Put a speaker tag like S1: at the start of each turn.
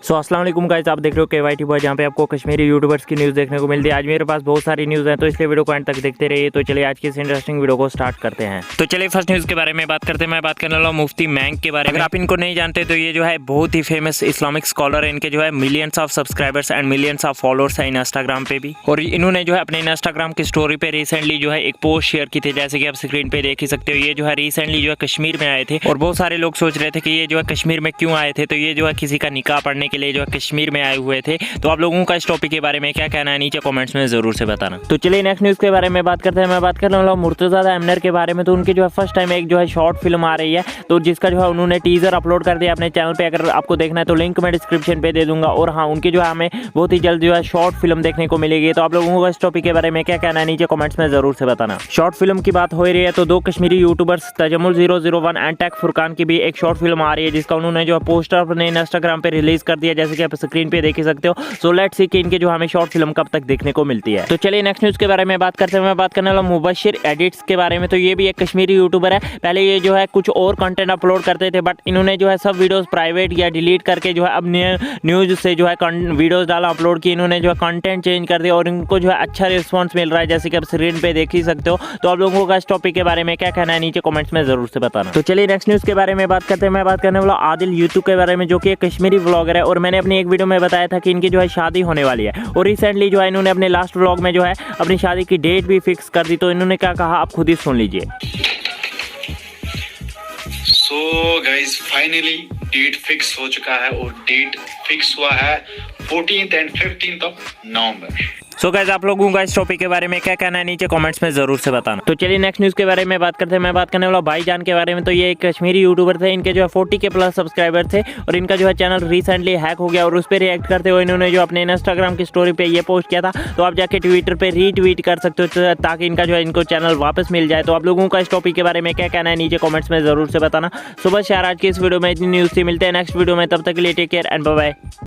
S1: अस्सलाम वालेकुम गाइस, आप देख रहे हो KYT बॉय, जहाँ पे आपको कश्मीरी यूट्यूबर्स की न्यूज़ देखने को मिलती है। आज मेरे पास बहुत सारी न्यूज़ है, तो इसलिए वीडियो को एंड तक देखते रहिए। तो चलिए आज की इस इंटरेस्टिंग वीडियो को स्टार्ट करते हैं। तो चलिए फर्स्ट न्यूज़ के बारे में बात करते हैं। मैं बात करने वाला हूँ मुफ्ती मैंग के बारे में। अगर आप इनको नहीं जानते तो ये जो है बहुत ही फेमस इस्लामिक स्कॉलर है। इनके जो है millions of subscribers and millions of followers है इंस्टाग्राम पे भी। और इन्होंने जो है अपने इंस्टाग्राम की स्टोरी पे रिसेंटली जो है एक पोस्ट शेयर की थी, जैसे कि आप स्क्रीन पे देख ही सकते हो। ये जो है रिसेंटली जो है कश्मीर में आए थे और बहुत सारे लोग सोच रहे थे कि ये जो है कश्मीर में क्यों आए थे। तो ये जो है किसी का निकाह पढ़ने के लिए जो है कश्मीर में आए हुए थे। तो आप लोगों का इस टॉपिक के बारे में क्या कहना है, नीचे कमेंट्स में जरूर से बताना। तो चलिए नेक्स्ट न्यूज़ के बारे में बात करते हैं। मैं बात करने वाला हूँ मुर्तज़ा एमनर के बारे में। तो उनकी जो है फर्स्ट टाइम एक जो है शॉर्ट फिल्म आ रही है, तो जिसका जो है उन्होंने टीजर अपलोड कर दिया अपने चैनल पे। अगर आपको देखना है तो लिंक मैं डिस्क्रिप्शन पे दे दूंगा। और हाँ, उनकी जो है हमें बहुत ही जल्द जो है शॉर्ट फिल्म देखने को मिलेगी। तो आप लोगों को इस टॉपिक के बारे में क्या कहना है, नीचे कमेंट्स में जरूर से बताना। शॉर्ट फिल्म की बात हो रही है तो दो Kashmiri YouTubers Tajamul 001 and Tech Furqan की भी एक शॉर्ट फिल्म आ रही है, जिसका उन्होंने जो है पोस्टर अपने इंस्टाग्राम पे रिलीज कर दिया, जैसे कि आप स्क्रीन पे देख सकते हो। सो लेट्स सी कि इनके जो हमें शॉर्ट फिल्म कब तक देखने को मिलती है। तो चलिए नेक्स्ट न्यूज़ के बारे में बात करते हैं। मैं बात करने वाला मुबशिर एडिट्स के बारे में। तो ये भी एक कश्मीरी यूट्यूबर है। पहले ये जो है कुछ और कंटेंट अपलोड करते थे, बट इन्होंने जो है सब वीडियोस प्राइवेट या डिलीट करके जो है अब न्यूज़ से जो है वीडियोस डाला अपलोड की। इन्होंने जो है कंटेंट चेंज कर दिया और इनको जो है अच्छा रिस्पॉन्स मिल रहा है, जैसे कि आप स्क्रीन पे देख ही सकते हो। तो आप लोगों का इस टॉपिक के बारे में क्या कहना है, नीचे कमेंट्स में जरूर से बताना। तो चलिए नेक्स्ट न्यूज़ के बारे में बात करते हैं। मैं बात करने वाला आदिल यूट्यूब के बारे में, जो कि एक कश्मीरी व्लॉगर है। और मैंने अपनी एक वीडियो में बताया था कि इनकी जो है शादी होने वाली है। और रिसेंटली जो है इन्होंने अपने लास्ट व्लॉग में जो है अपनी शादी की डेट भी फिक्स कर दी। तो इन्होंने क्या कहा, आप खुद ही सुन लीजिए।
S2: So guys finally date fix हो चुका है और डेट फिक्स हुआ है 14th and 15th of November.
S1: So guys, आप लोगों का इस टॉपिक के बारे में क्या कहना है, नीचे कमेंट्स में जरूर से बताना। तो चलिए नेक्स्ट न्यूज़ के बारे में बात करते हैं। मैं बात करने वाला भाईजान के बारे में। तो ये एक कश्मीरी यूट्यूबर थे। इनके जो है 40K प्लस सब्सक्राइबर थे और इनका जो है चैनल रिसेंटली हैक हो गया। और उस पर रिएक्ट करते हुए इन्होंने जो अपने इंस्टाग्राम की स्टोरी पे ये पोस्ट किया था। तो आप जाके ट्विटर पे रीट्वीट कर सकते हो, ताकि इनका जो है इनको चैनल वापस मिल जाए। तो आप लोगों का इस टॉपिक के बारे में क्या कहना है, नीचे कमेंट्स में जरूर से बताना। सुबह 4 आज की इस वीडियो में इतनी न्यूज़ थी। मिलते हैं नेक्स्ट वीडियो में, तब तक के लिए take care and bye bye.